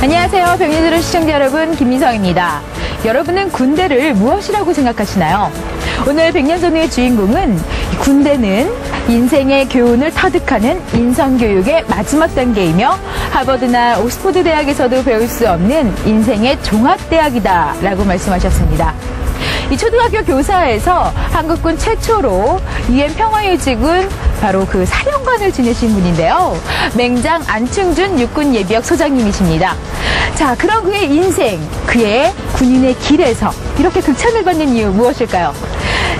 안녕하세요. 백년들은 시청자 여러분, 김민성입니다. 여러분은 군대를 무엇이라고 생각하시나요? 오늘 백년전우의 주인공은 군대는 인생의 교훈을 터득하는 인성교육의 마지막 단계이며 하버드나 옥스퍼드 대학에서도 배울 수 없는 인생의 종합대학이다 라고 말씀하셨습니다. 이 초등학교 교사에서 한국군 최초로 UN 평화유지군 바로 그 사령관을 지내신 분인데요. 맹장 안충준 육군 예비역 소장님이십니다. 자, 그런 그의 인생, 그의 군인의 길에서 이렇게 극찬을 받는 이유 무엇일까요?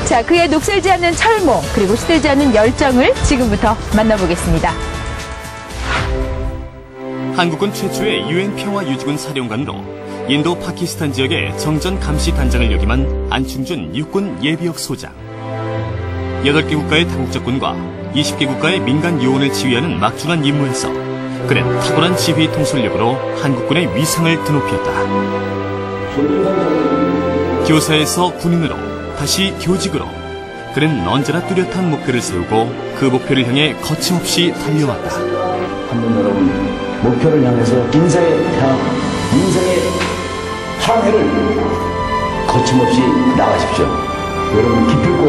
자, 그의 녹슬지 않는 철모, 그리고 시들지 않는 열정을 지금부터 만나보겠습니다. 한국군 최초의 UN 평화유지군 사령관으로 인도 파키스탄 지역의 정전 감시 단장을 역임한 안충준 육군 예비역 소장. 8개 국가의 당국적군과 20개 국가의 민간 요원을 지휘하는 막중한 임무에서 그는 탁월한 지휘 통솔력으로 한국군의 위상을 드높였다. 교사에서 군인으로 다시 교직으로 그는 언제나 뚜렷한 목표를 세우고 그 목표를 향해 거침없이 달려왔다. 한번 여러분 목표를 향해서 인생의 항해를 거침없이 나가십시오. 여러분 기필코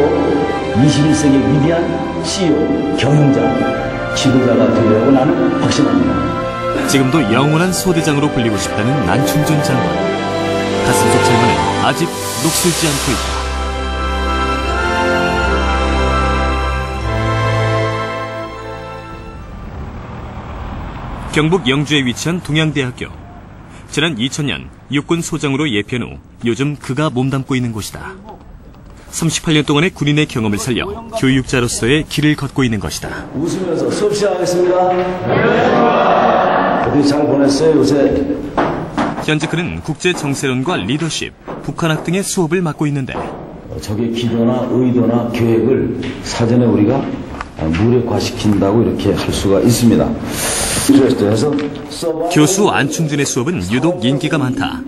21세기의 위대한 CEO, 경영자, 지도자가 되려고 나는 확신합니다. 지금도 영원한 소대장으로 불리고 싶다는 안충준 장관. 가슴속 절망은 아직 녹슬지 않고 있다. 경북 영주에 위치한 동양대학교. 지난 2000년 육군 소장으로 예편 후 요즘 그가 몸담고 있는 곳이다. 38년 동안의 군인의 경험을 살려 교육자로서의 길을 걷고 있는 것이다. 웃으면서 수업 시작하겠습니다. 어떻게 잘 보냈어요 요새? 현재 그는 국제정세론과 리더십, 북한학 등의 수업을 맡고 있는데 적의 기도나 의도나 계획을 사전에 우리가 무력화시킨다고 이렇게 할 수가 있습니다. 그래서 교수 안충준의 수업은 유독 인기가 많다.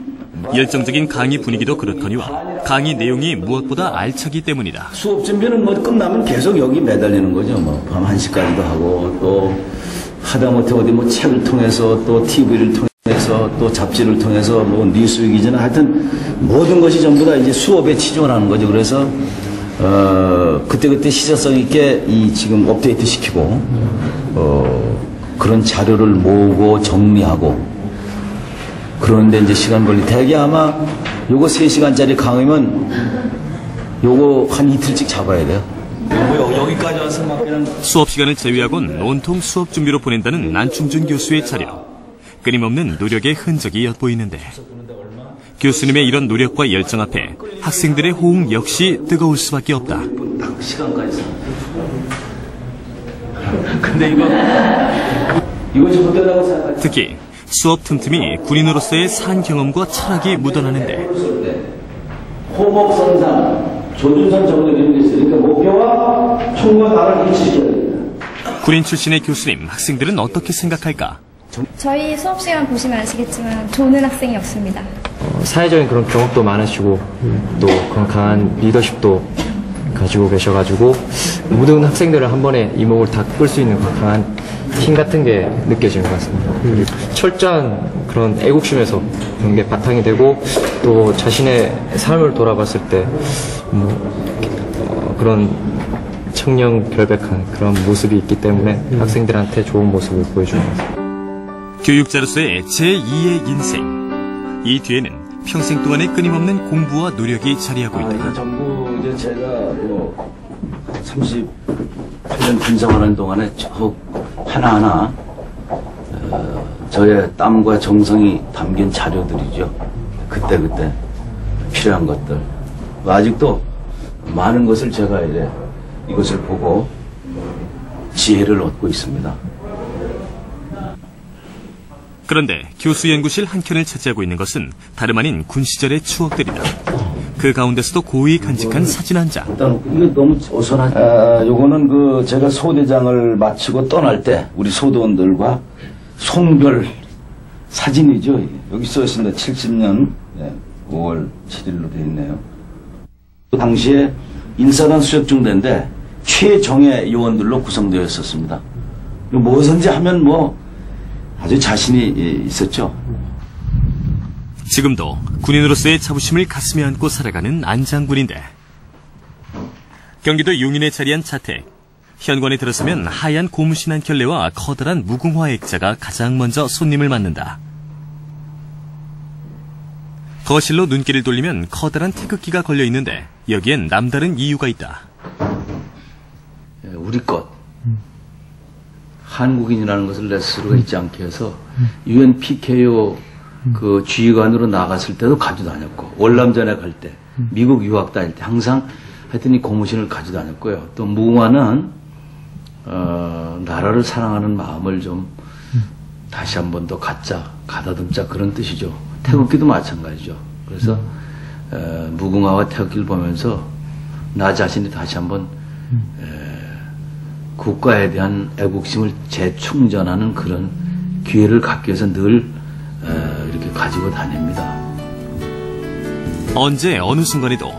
열정적인 강의 분위기도 그렇거니와 강의 내용이 무엇보다 알차기 때문이다. 수업 준비는 뭐 끝나면 계속 여기 매달리는 거죠. 뭐 밤 1시까지도 하고 또 하다못해 어디 뭐 책을 통해서 또 TV를 통해서 또 잡지를 통해서 뭐 뉴스위기잖아. 하여튼 모든 것이 전부 다 이제 수업에 치중을 하는 거죠. 그래서 그때그때 시사성 있게 이 지금 업데이트 시키고 그런 자료를 모으고 정리하고 그런데 이제 시간 걸리. 대개 아마 요거 3시간짜리 강의면 요거 한 이틀씩 잡아야 돼요. 여기까지 와서 막 그냥 수업 시간을 제외하곤 온통 수업 준비로 보낸다는 안충준 교수의 자료. 끊임없는 노력의 흔적이 엿보이는데 교수님의 이런 노력과 열정 앞에 학생들의 호응 역시 뜨거울 수밖에 없다. 시간까지. 근데 이거 좀 못되다고 생각하지. 특히 수업 틈틈이 군인으로서의 산 경험과 철학이 묻어나는데 호목선상, 조준선 정도 이런 게 있으니까 목표와 총과 다를 일치시켜야 됩니다. 군인 출신의 교수님, 학생들은 어떻게 생각할까? 저희 수업 시간 보시면 아시겠지만 조는 학생이 없습니다. 사회적인 그런 경험도 많으시고 또 그런 강한 리더십도 가지고 계셔가지고 모든 학생들을 한 번에 이목을 다 끌 수 있는 강한 힘 같은 게 느껴지는 것 같습니다. 철저한 그런 애국심에서 그런 게 바탕이 되고 또 자신의 삶을 돌아봤을 때 그런 청렴결백한 그런 모습이 있기 때문에 학생들한테 좋은 모습을 보여주는 것 같습니다. 교육자로서의 제2의 인생. 이 뒤에는 평생 동안의 끊임없는 공부와 노력이 자리하고 있다. 전부 이제 제가 뭐 38년 군생활하는 동안에 하나하나 저의 땀과 정성이 담긴 자료들이죠. 그때그때 필요한 것들. 아직도 많은 것을 제가 이제 이것을 보고 지혜를 얻고 있습니다. 그런데 교수 연구실 한켠을 차지하고 있는 것은 다름 아닌 군 시절의 추억들이다. 그 가운데서도 고이 간직한 사진 한 장. 일단 이거 너무 어선한. 요거는 그 제가 소대장을 마치고 떠날 때 우리 소대원들과 송별 사진이죠. 여기 써 있습니다. 70년 5월 7일로 되어 있네요. 그 당시에 인사단 수첩중대인데 최정예 요원들로 구성되어 있었습니다. 무엇인지 하면 뭐 아주 자신이 있었죠. 지금도 군인으로서의 자부심을 가슴에 안고 살아가는 안장군인데 경기도 용인에 자리한 자택. 현관에 들어서면 하얀 고무신 한 켤레와 커다란 무궁화 액자가 가장 먼저 손님을 맞는다. 거실로 눈길을 돌리면 커다란 태극기가 걸려 있는데 여기엔 남다른 이유가 있다. 우리 것. 한국인이라는 것을 낼 수가 있지 않게 해서 UNPKO 그 지휘관으로 나갔을 때도 가지고 다녔고 월남전에 갈 때 미국 유학 다닐 때 항상 하여튼 이 고무신을 가지고 다녔고요. 또 무궁화는 나라를 사랑하는 마음을 좀 다시 한 번 더 가다듬자 그런 뜻이죠. 태극기도 마찬가지죠. 그래서 무궁화와 태극기를 보면서 나 자신이 다시 한번 국가에 대한 애국심을 재충전하는 그런 기회를 갖기 위해서 늘 이렇게 가지고 다닙니다. 언제 어느 순간에도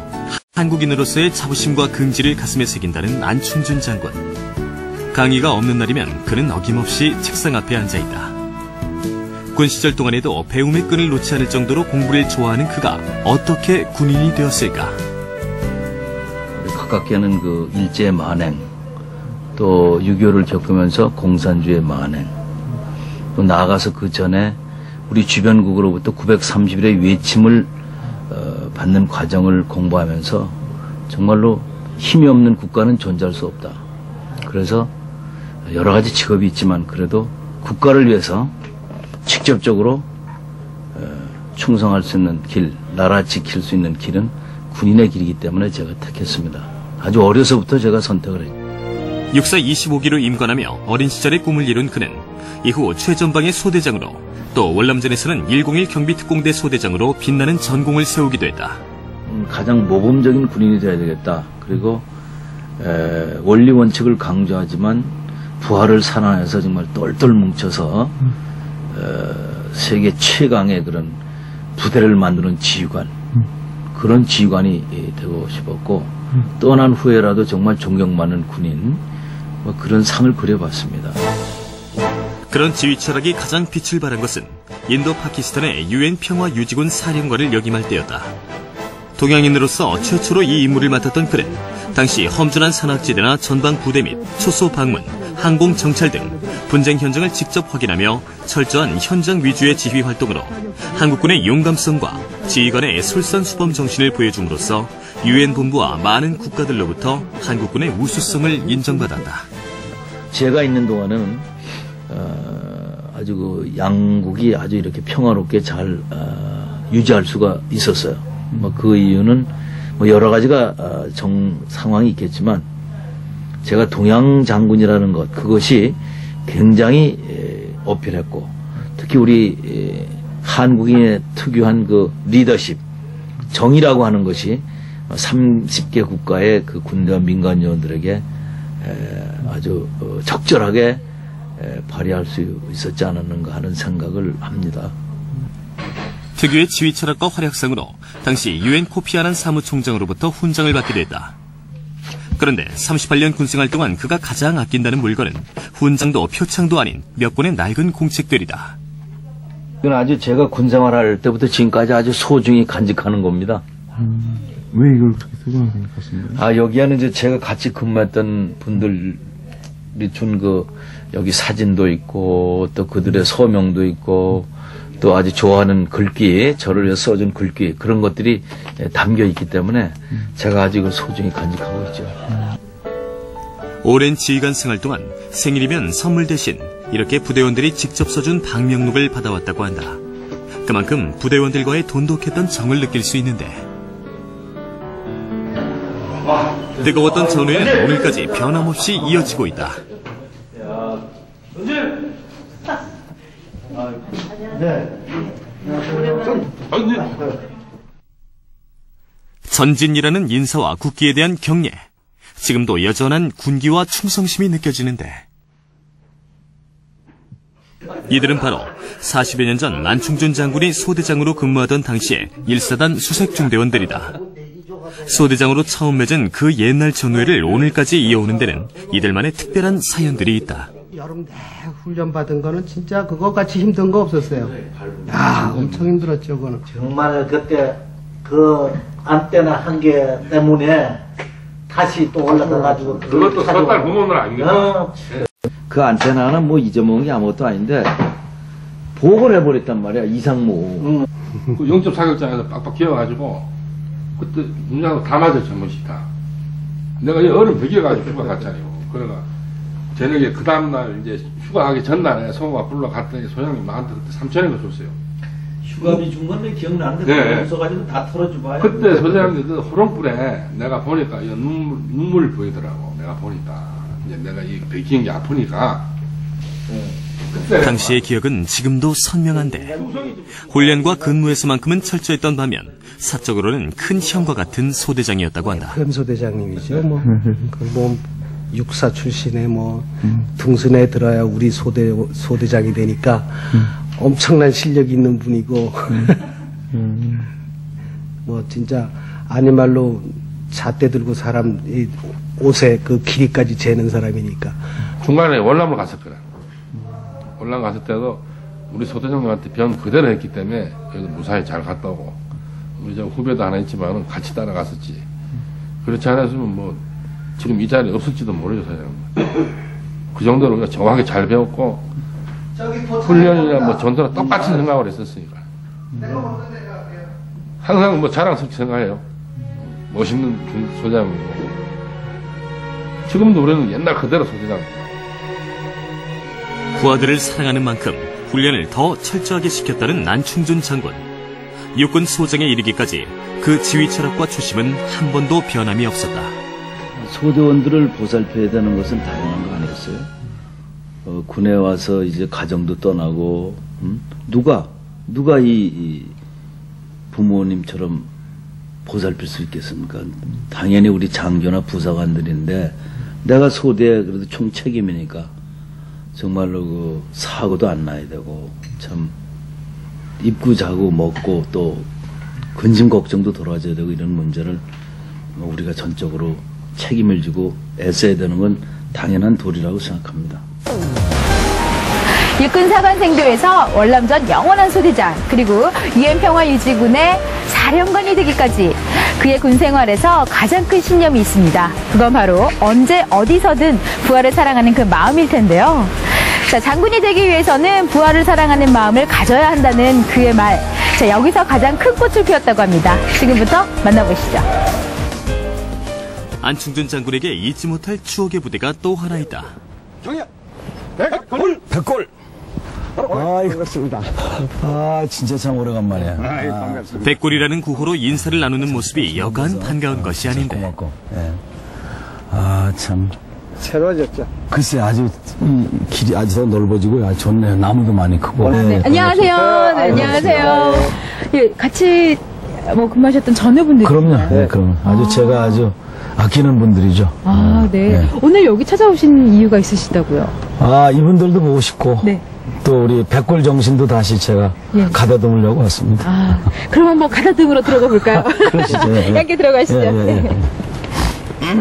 한국인으로서의 자부심과 긍지를 가슴에 새긴다는 안충준 장군. 강의가 없는 날이면 그는 어김없이 책상 앞에 앉아있다. 군 시절 동안에도 배움의 끈을 놓지 않을 정도로 공부를 좋아하는 그가 어떻게 군인이 되었을까? 가깝게는 그 일제의 만행, 또 6.25를 겪으면서 공산주의 만행, 또 나아가서 그 전에 우리 주변국으로부터 930일의 외침을 받는 과정을 공부하면서 정말로 힘이 없는 국가는 존재할 수 없다. 그래서 여러 가지 직업이 있지만 그래도 국가를 위해서 직접적으로 충성할 수 있는 길, 나라 지킬 수 있는 길은 군인의 길이기 때문에 제가 택했습니다. 아주 어려서부터 제가 선택을 했죠. 육사 25기로 임관하며 어린 시절의 꿈을 이룬 그는 이후 최전방의 소대장으로 또 월남전에서는 101 경비특공대 소대장으로 빛나는 전공을 세우기도 했다. 가장 모범적인 군인이 되어야 되겠다. 그리고 원리 원칙을 강조하지만 부하를 산하에서 정말 똘똘 뭉쳐서 세계 최강의 그런 부대를 만드는 지휘관, 그런 지휘관이 되고 싶었고 떠난 후에라도 정말 존경받는 군인, 뭐 그런 상을 그려봤습니다. 그런 지휘 철학이 가장 빛을 발한 것은 인도 파키스탄의 UN 평화유지군 사령관을 역임할 때였다. 동양인으로서 최초로 이 임무를 맡았던 그는 당시 험준한 산악지대나 전방 부대 및 초소 방문, 항공 정찰 등 분쟁 현장을 직접 확인하며 철저한 현장 위주의 지휘 활동으로 한국군의 용감성과 지휘관의 솔선수범 정신을 보여줌으로써 UN 본부와 많은 국가들로부터 한국군의 우수성을 인정받았다. 제가 있는 동안은 아주 그 양국이 아주 이렇게 평화롭게 잘 유지할 수가 있었어요. 뭐 그 이유는 뭐 여러 가지가 상황이 있겠지만 제가 동양 장군이라는 것, 그것이 굉장히 어필했고 특히 우리 한국인의 특유한 그 리더십, 정의라고 하는 것이 30개 국가의 그 군대와 민간 요원들에게 아주 적절하게 발휘할 수 있었지 않았는가 하는 생각을 합니다. 특유의 지휘 철학과 활약상으로 당시 UN 코피 아난 사무총장으로부터 훈장을 받기도 했다. 그런데 38년 군생활 동안 그가 가장 아낀다는 물건은 훈장도 표창도 아닌 몇 권의 낡은 공책들이다. 이건 아주 제가 군생활할 때부터 지금까지 아주 소중히 간직하는 겁니다. 왜 이걸 그렇게 소중하게 생각하십니까? 여기에는 이제 제가 같이 근무했던 분들이 준 그 여기 사진도 있고 또 그들의 소명도 있고 또 아주 좋아하는 글귀, 저를 위해서 써준 글귀, 그런 것들이 담겨 있기 때문에 제가 아주 이걸 소중히 간직하고 있죠. 오랜 지휘관 생활 동안 생일이면 선물 대신 이렇게 부대원들이 직접 써준 방명록을 받아왔다고 한다. 그만큼 부대원들과의 돈독했던 정을 느낄 수 있는데 뜨거웠던 전후에는 오늘까지 변함없이 이어지고 있다. 전진이라는 인사와 국기에 대한 경례, 지금도 여전한 군기와 충성심이 느껴지는데 이들은 바로 40여 년 전 안충준 장군이 소대장으로 근무하던 당시의 1사단 수색중대원들이다. 소대장으로 처음 맺은 그 옛날 전우회를 오늘까지 이어오는 데는 이들만의 특별한 사연들이 있다. 여름 내 훈련 받은 거는 진짜 그거같이 힘든 거 없었어요. 야, 엄청 힘들었죠, 그거는. 정말 그때 그 안테나 한계 때문에 다시 또 올라가가지고 그것도 섣달 부모는 아닌가? 그 안테나는 뭐 잊어먹은 게 아무것도 아닌데 복을 해버렸단 말이야, 이상무. 그 영접 사격장에서 빡빡 기어가지고 그때 문장도 다 맞았죠, 한 번씩 다. 내가 이 얼음 베겨가지고 휴가 갔잖아요. 그래가 저녁에 그 다음날 이제 휴가하기 전날에 성우가 불러갔더니 소장님 나한테 그때 3,000원을 줬어요. 휴가비 준 건 기억나는데 네. 웃어가지고 다 털어줘봐요. 그때 소장님 그 호롱불에 내가 보니까 이 눈물이 보이더라고. 내가 보니까 이제 내가 이 베끼는 게 아프니까. 그때 당시의 기억은 지금도 선명한데 훈련과 근무에서만큼은 철저했던 반면 사적으로는 큰 형과 같은 소대장이었다고 한다. 큰 소대장님이죠. 뭐 육사 출신의 뭐 등순에 들어야 우리 소대장이 되니까 엄청난 실력이 있는 분이고 뭐 진짜 아니 말로 잣대 들고 사람 이 옷에 그 길이까지 재는 사람이니까. 중간에 월남을 갔었거든. 월남 갔을 때도 우리 소대장님한테 병 그대로 했기 때문에 여기도 무사히 잘 갔다 오고 우리 저 후배도 하나 있지만 같이 따라갔었지. 그렇지 않았으면 뭐 지금 이 자리에 없을지도 모르죠, 사장님. 그 정도로 우리가 정확하게 잘 배웠고 훈련이나 뭐 전투나 똑같이 생각을 했었으니까. 항상 뭐 자랑스럽게 생각해요. 멋있는 소장이고. 지금도 우리는 옛날 그대로 소대장입니다. 부하들을 사랑하는 만큼 훈련을 더 철저하게 시켰다는 난충준 장군. 육군 소장에 이르기까지 그 지휘 철학과 초심은 한 번도 변함이 없었다. 소대원들을 보살펴야 되는 것은 당연한 거 아니었어요? 군에 와서 이제 가정도 떠나고, 누가 이 부모님처럼 보살필 수 있겠습니까? 당연히 우리 장교나 부사관들인데, 내가 소대에 그래도 총책임이니까, 정말로 그 사고도 안 나야 되고, 참, 입고 자고 먹고 또, 근심 걱정도 돌아줘야 되고, 이런 문제를 우리가 전적으로 책임을 지고 애써야 되는 건 당연한 도리라고 생각합니다. 육군 사관생도에서 월남전 영원한 소대장, 그리고 유엔평화유지군의 사령관이 되기까지 그의 군 생활에서 가장 큰 신념이 있습니다. 그건 바로 언제 어디서든 부하를 사랑하는 그 마음일 텐데요. 자, 장군이 되기 위해서는 부하를 사랑하는 마음을 가져야 한다는 그의 말. 자, 여기서 가장 큰 꽃을 피웠다고 합니다. 지금부터 만나보시죠. 안충준 장군에게 잊지 못할 추억의 부대가 또 하나 있다. 정예! 백골! 아이, 반갑습니다. 아, 진짜 참 오래간만이야. 아이, 반갑습니다. 백골이라는 구호로 인사를 나누는 모습이 여간 반가운 것이 아닌데. 고맙고, 예. 아, 참. 새로워졌죠. 글쎄, 아주, 길이 아주 더 넓어지고, 아, 좋네요. 나무도 많이 크고. 네, 안녕하세요. 네, 안녕하세요. 예, 같이 뭐 근무하셨던 전우분들. 그럼요. 네, 그럼. 아주 제가 아주 아끼는 분들이죠. 아, 네. 오늘 여기 찾아오신 이유가 있으시다고요? 아, 이분들도 보고 싶고. 네. 또 우리 백골 정신도 다시 제가 가다듬으려고 왔습니다. 아, 그럼 한번 가다듬으러 들어가 볼까요? 그러시죠. 함께 들어가시죠.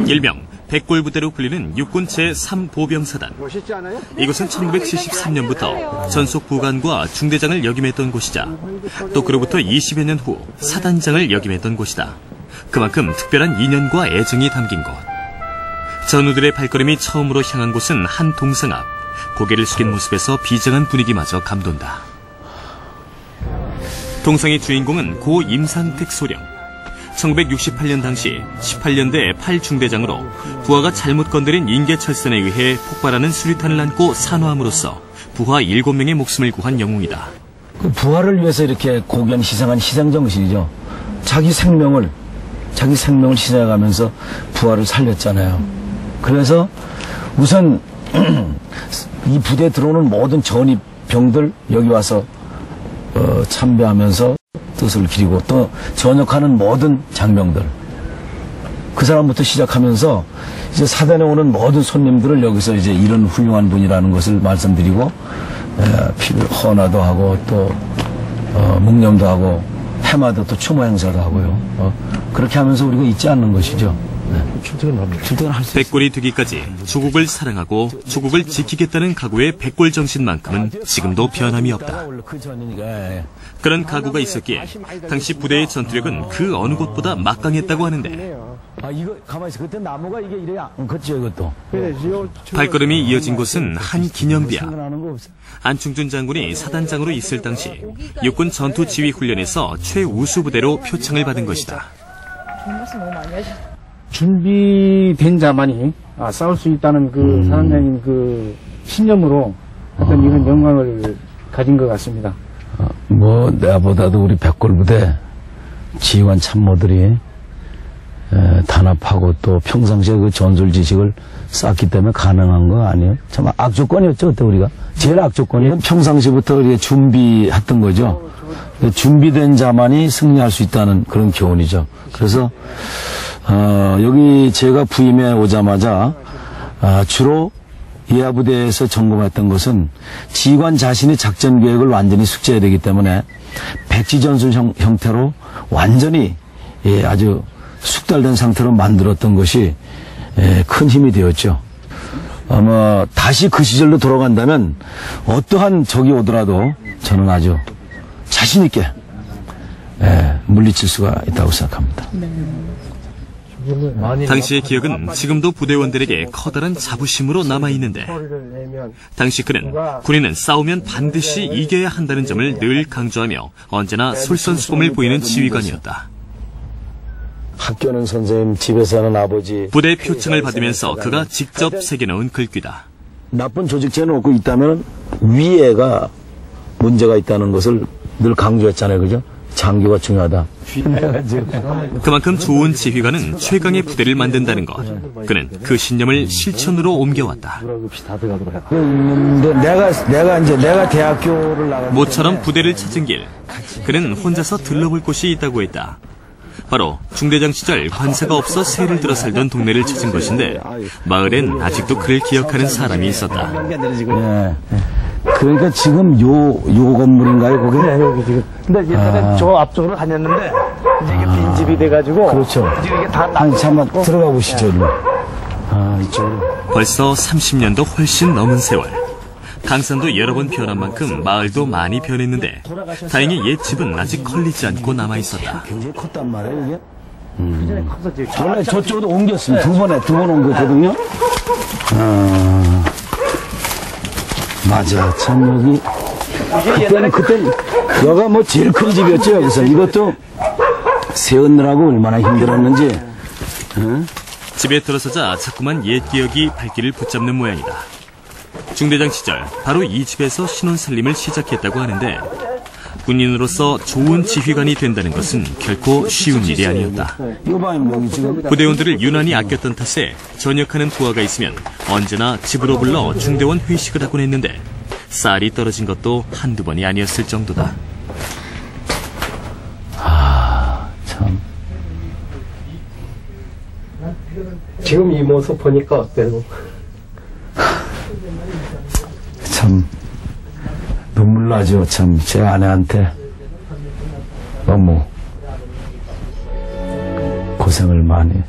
일명 백골부대로 불리는 육군 제3보병사단. 멋있지 않아요? 이곳은 1973년부터 전속 부관과 중대장을 역임했던 곳이자 또 그로부터 20여 년 후 사단장을 역임했던 곳이다. 그만큼 특별한 인연과 애정이 담긴 곳. 전우들의 발걸음이 처음으로 향한 곳은 한 동상 앞. 고개를 숙인 모습에서 비장한 분위기마저 감돈다. 동상의 주인공은 고 임상택 소령. 1968년 당시 18년대 8중대장으로 부하가 잘못 건드린 인계철선에 의해 폭발하는 수류탄을 안고 산화함으로써 부하 7명의 목숨을 구한 영웅이다. 그 부하를 위해서 이렇게 고견 희생한 희생정신이죠. 자기 생명을 희생해가면서 부하를 살렸잖아요. 그래서 우선 이 부대에 들어오는 모든 전입병들 여기 와서 참배하면서 뜻을 기리고 또 전역하는 모든 장병들 그 사람부터 시작하면서 이제 사단에 오는 모든 손님들을 여기서 이제 이런 훌륭한 분이라는 것을 말씀드리고 피를 헌화도 하고 또 묵념도 하고 해마다 또 추모 행사도 하고요. 그렇게 하면서 우리가 잊지 않는 것이죠. 출퇴근할 수 있어요. 백골이 되기까지 조국을 사랑하고 조국을 지키겠다는 각오의 백골 정신만큼은 지금도 변함이 없다. 그런 각오가 있었기에 당시 부대의 전투력은 그 어느 곳보다 막강했다고 하는데 이거 가만히 있어. 그때 나무가 이게 이래야 컸죠, 이것도. 발걸음이 이어진 곳은 한 기념비야. 안충준 장군이 사단장으로 있을 당시 육군 전투 지휘 훈련에서 최우수 부대로 표창을 받은 것이다. 준비된 자만이 싸울 수 있다는 그 사단장님 그 신념으로 어떤 이런 영광을 가진 것 같습니다. 뭐 내가보다도 우리 백골부대 지휘관 참모들이 단합하고 또 평상시에 그 전술 지식을 쌓기 때문에 가능한 거 아니에요? 참 악조건이었죠, 그때 우리가. 제일 악조건이 평상시부터 우리가 준비했던 거죠. 준비된 자만이 승리할 수 있다는 그런 교훈이죠. 그래서 여기 제가 부임해 오자마자 주로 예하부대에서 점검했던 것은 지휘관 자신이 작전 계획을 완전히 숙지해야 되기 때문에 백지전술 형태로 완전히 아주 숙달된 상태로 만들었던 것이 큰 힘이 되었죠. 아마 다시 그 시절로 돌아간다면 어떠한 적이 오더라도 저는 아주 자신 있게 물리칠 수가 있다고 생각합니다. 당시의 기억은 지금도 부대원들에게 커다란 자부심으로 남아있는데 당시 그는 군인은 싸우면 반드시 이겨야 한다는 점을 늘 강조하며 언제나 솔선수범을 보이는 지휘관이었다. 학교는 선생님, 집에서는 아버지. 부대 표창을 받으면서 그가 직접 새겨놓은 글귀다. 나쁜 조직체는 없고 있다면 위에가 문제가 있다는 것을 늘 강조했잖아요, 그죠? 장교가 중요하다. 그만큼 좋은 지휘관은 최강의 부대를 만든다는 것. 그는 그 신념을 실천으로 옮겨왔다. 내가 대학교를 나갔는데 모처럼 부대를 찾은 길, 그는 혼자서 들러볼 곳이 있다고 했다. 바로 중대장 시절 관사가 없어 새를 들어 살던 동네를 찾은 것인데 마을엔 아직도 그를 기억하는 사람이 있었다. 그러니까 지금 요 건물인가요, 거기? 네, 여기 지금. 근데 옛날에 저 앞쪽으로 다녔는데 이게 빈집이 돼가지고. 그렇죠. 이게 다 아니, 잠깐 들어가 보시죠, 일로. 이쪽으로. 벌써 30년도 훨씬 넘은 세월. 강산도 여러 번 변한 만큼 마을도 많이 변했는데 다행히 옛 집은 아직 컬리지 않고 남아 있었다. 굉장히 컸단 말이에요, 이게? 원래 저쪽으로 옮겼습니다. 두 번 옮겼거든요. 맞아, 참 여기 그때는 여가 뭐 제일 큰 집이었죠. 여기서 이것도 세우느라고 얼마나 힘들었는지. 집에 들어서자 자꾸만 옛 기억이 발길을 붙잡는 모양이다. 중대장 시절 바로 이 집에서 신혼살림을 시작했다고 하는데 군인으로서 좋은 지휘관이 된다는 것은 결코 쉬운 일이 아니었다. 부대원들을 유난히 아꼈던 탓에 전역하는 부하가 있으면 언제나 집으로 불러 중대원 회식을 하곤 했는데 쌀이 떨어진 것도 한두 번이 아니었을 정도다. 참. 지금 이 모습 보니까 어때요? 참 눈물 나죠. 참 제 아내한테 너무 고생을 많이.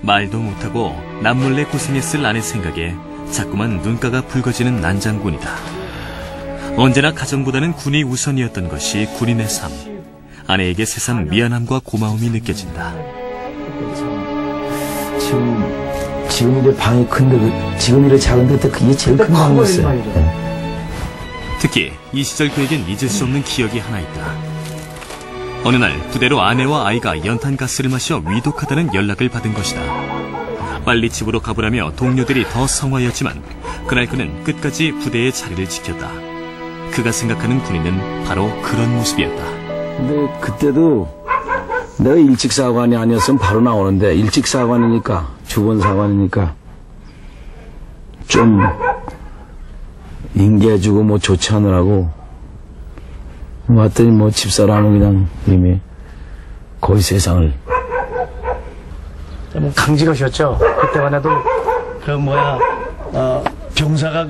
말도 못하고 남몰래 고생했을 아내 생각에 자꾸만 눈가가 붉어지는 난장군이다. 언제나 가정보다는 군이 우선이었던 것이 군인의 삶. 아내에게 새삼 미안함과 고마움이 느껴진다. 지금 이래 방이 큰데 지금 이래 작은데 그게 제일 큰 방이었어요. 특히 이 시절 그에겐 잊을 수 없는 기억이 하나 있다. 어느 날 부대로 아내와 아이가 연탄가스를 마셔 위독하다는 연락을 받은 것이다. 빨리 집으로 가보라며 동료들이 더 성화였지만 그날 그는 끝까지 부대의 자리를 지켰다. 그가 생각하는 군인은 바로 그런 모습이었다. 근데 그때도 내가 일직사관이 아니었으면 바로 나오는데 일직사관이니까 주본사관이니까 좀 인계해주고 뭐 조치하느라고 왔더니 뭐 집사람은 그냥 이미 거의 세상을 강직하셨죠. 그때만 해도 병사가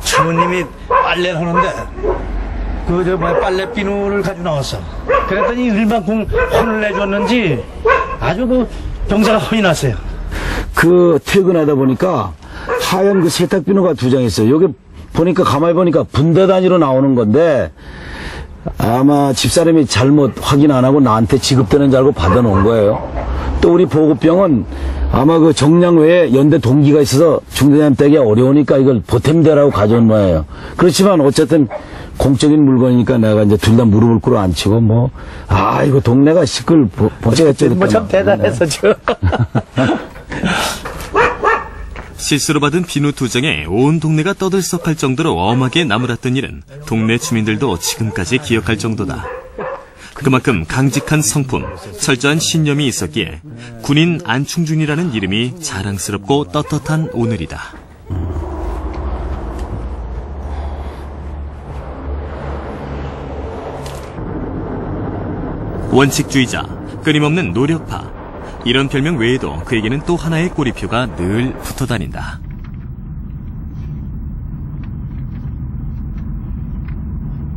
주부님이 빨래를 하는데 빨래 비누를 가지고 나왔어. 그랬더니 일만큼 혼을 내줬는지 아주 그 병사가 혼이 났어요. 그 퇴근하다 보니까 하얀 그 세탁 비누가 2장 있어요. 여기 보니까 가만히 보니까 분대 단위로 나오는 건데 아마 집사람이 잘못 확인 안 하고 나한테 지급되는 줄 알고 받아놓은 거예요. 또 우리 보급병은 아마 그 정량 외에 연대 동기가 있어서 중대장님 떼기 어려우니까 이걸 보탬대라고 가져온 거예요. 그렇지만 어쨌든 공적인 물건이니까 내가 이제 둘 다 무릎을 꿇어 앉히고 이거 동네가 시끌 복잡했죠. 참 대단했었죠. 실수로 받은 비누 2장에 온 동네가 떠들썩할 정도로 엄하게 나무랐던 일은 동네 주민들도 지금까지 기억할 정도다. 그만큼 강직한 성품, 철저한 신념이 있었기에 군인 안충준이라는 이름이 자랑스럽고 떳떳한 오늘이다. 원칙주의자, 끊임없는 노력파. 이런 별명 외에도 그에게는 또 하나의 꼬리표가 늘 붙어다닌다.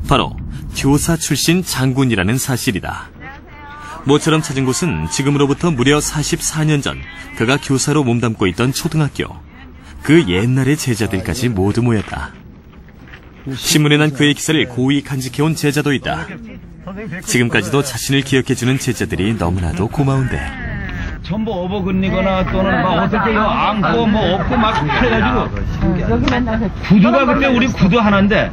바로 교사 출신 장군이라는 사실이다. 모처럼 찾은 곳은 지금으로부터 무려 44년 전 그가 교사로 몸담고 있던 초등학교. 그 옛날의 제자들까지 모두 모였다. 신문에 난 그의 기사를 고이 간직해온 제자도 있다. 지금까지도 자신을 기억해주는 제자들이 너무나도 고마운데. 전부 업어근리거나 또는 막 어떻게 안고 업고 막 그래가지고 구두가 그때 우리 구두 하나인데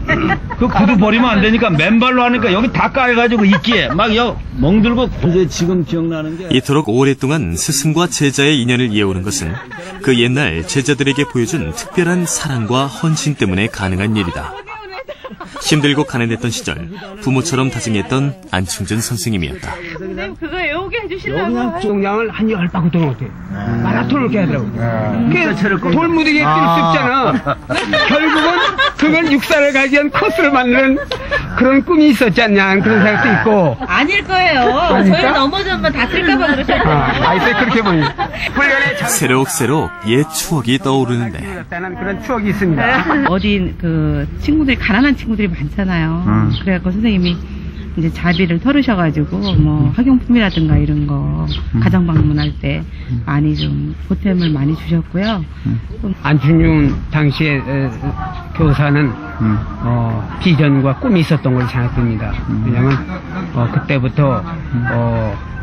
그 구두 버리면 안 되니까 맨발로 하니까 여기 다 까여가지고 있기에 막 멍들고. 이제 지금 기억나는 게 이토록 오랫동안 스승과 제자의 인연을 이어오는 것은 그 옛날 제자들에게 보여준 특별한 사랑과 헌신 때문에 가능한 일이다. 힘들고 가난했던 시절 부모처럼 다정했던 안충준 선생님이었다. 선생님 그거 외우게 해주시려고. 그냥 종량을 한 10바퀴 도는 것 같아. 마라톤을 이렇게 하더라고. 돌무더기에 뛸 수 없잖아. 결국은 그건 육사를 가기 위한 코스를 만드는 그런 꿈이 있었지 않냐 그런 생각도 있고. 아닐 거예요. 저희 넘어지면 다칠까봐 그러셨죠. 아이들 그렇게 보니. 새록새록 옛 추억이 떠오르는데. 그런 추억이 있습니다. 어디 그 친구들이 가난한 친구들이 많잖아요. 그래갖고 선생님이 이제 자비를 털으셔가지고 학용품이라든가 이런 거 가정 방문할 때 많이 좀 보탬을 많이 주셨고요. 안충준 당시에 교사는 비전과 꿈이 있었던 걸로 생각됩니다. 왜냐하면 그때부터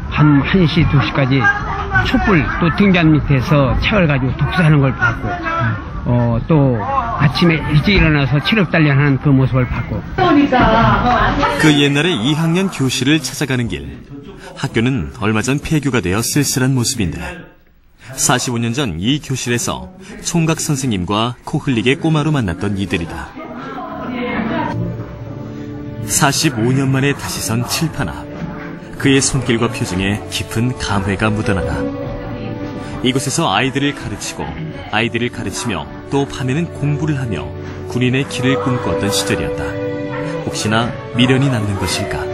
한 1시, 2시까지 촛불 또 등잔 밑에서 책을 가지고 독서하는 걸 봤고 또 아침에 일찍 일어나서 체력 단련하는 그 모습을 봤고. 그 옛날에 2학년 교실을 찾아가는 길. 학교는 얼마 전 폐교가 되어 쓸쓸한 모습인데 45년 전 이 교실에서 총각 선생님과 코 흘리게 꼬마로 만났던 이들이다. 45년 만에 다시 선 칠판 앞. 그의 손길과 표정에 깊은 감회가 묻어나다. 이곳에서 아이들을 가르치고 아이들을 가르치며 또 밤에는 공부를 하며 군인의 길을 꿈꾸었던 시절이었다. 혹시나 미련이 남는 것일까?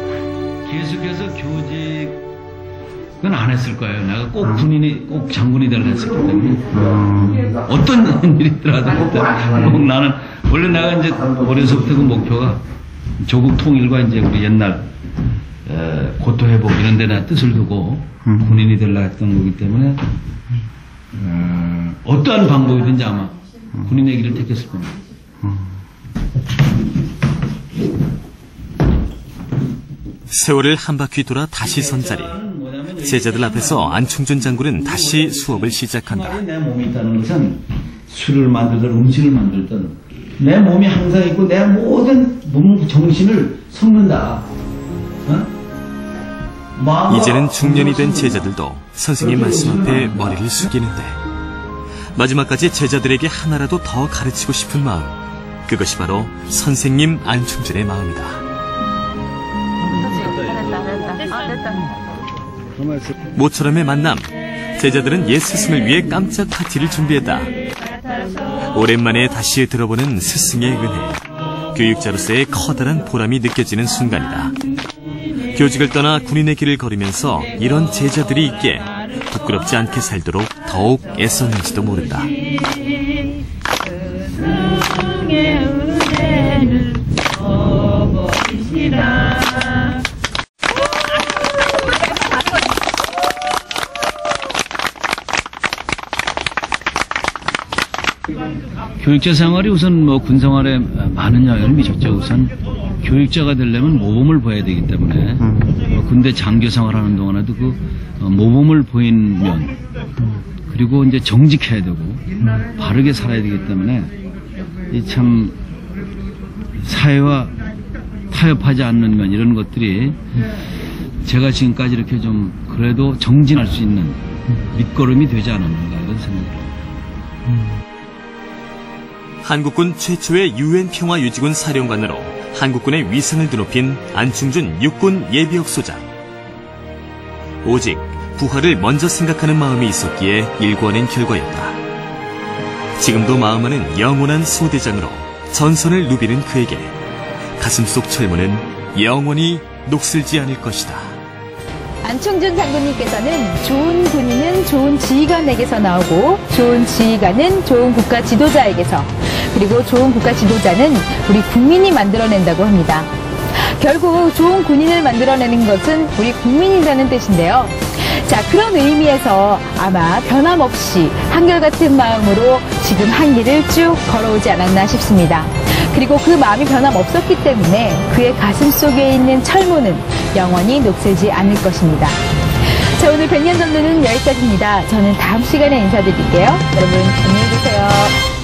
계속해서 교직은 안 했을 거예요. 내가 꼭 군인이 꼭 장군이 되려 했었기 때문에 어떤 일이 들어가도 나는 원래 내가 이제 어려서부터 그 목표가 조국 통일과 이제 우리 옛날 고토 회복 이런 데다 뜻을 두고 군인이 되려 했던 거기 때문에 어떠한 방법이든지 아마 군인의 길을 택했을 겁니다. 세월을 한 바퀴 돌아 다시 선 자리. 제자들 앞에서 안충준 장군은 다시 수업을 시작한다. 내 몸이 있다는 것은 술을 만들든 음식을 만들든 내 몸이 항상 있고 내 모든 몸 정신을 섞는다. 이제는 중년이 된 제자들도 선생님 말씀 앞에 머리를 숙이는데 마지막까지 제자들에게 하나라도 더 가르치고 싶은 마음. 그것이 바로 선생님 안충준의 마음이다. 모처럼의 만남. 제자들은 옛 스승을 위해 깜짝 파티를 준비했다. 오랜만에 다시 들어보는 스승의 은혜. 교육자로서의 커다란 보람이 느껴지는 순간이다. 교직을 떠나 군인의 길을 걸으면서 이런 제자들이 있기에 부끄럽지 않게 살도록 더욱 애썼는지도 모른다. 교육자 생활이 우선 뭐 군 생활에 많은 영향을 미쳤죠. 우선 교육자가 되려면 모범을 보여야 되기 때문에 군대 장교 생활하는 동안에도 그 모범을 보인 면 그리고 이제 정직해야 되고 바르게 살아야 되기 때문에 이 참 사회와 타협하지 않는 면 이런 것들이 제가 지금까지 이렇게 좀 그래도 정진할 수 있는 밑거름이 되지 않았는가 이런 생각입니다. 한국군 최초의 유엔 평화유지군 사령관으로 한국군의 위상을 드높인 안충준 육군 예비역 소장. 오직 부하를 먼저 생각하는 마음이 있었기에 일궈낸 결과였다. 지금도 마음만은 영원한 소대장으로 전선을 누비는 그에게 가슴속 철문은 영원히 녹슬지 않을 것이다. 안충준 장군님께서는 좋은 군인은 좋은 지휘관에게서 나오고 좋은 지휘관은 좋은 국가 지도자에게서 그리고 좋은 국가 지도자는 우리 국민이 만들어낸다고 합니다. 결국 좋은 군인을 만들어내는 것은 우리 국민이라는 뜻인데요. 자, 그런 의미에서 아마 변함없이 한결같은 마음으로 지금 한 길을 쭉 걸어오지 않았나 싶습니다. 그리고 그 마음이 변함없었기 때문에 그의 가슴 속에 있는 철문은 영원히 녹슬지 않을 것입니다. 자, 오늘 백년 전도는 여기까지입니다. 저는 다음 시간에 인사드릴게요. 여러분 안녕히 계세요.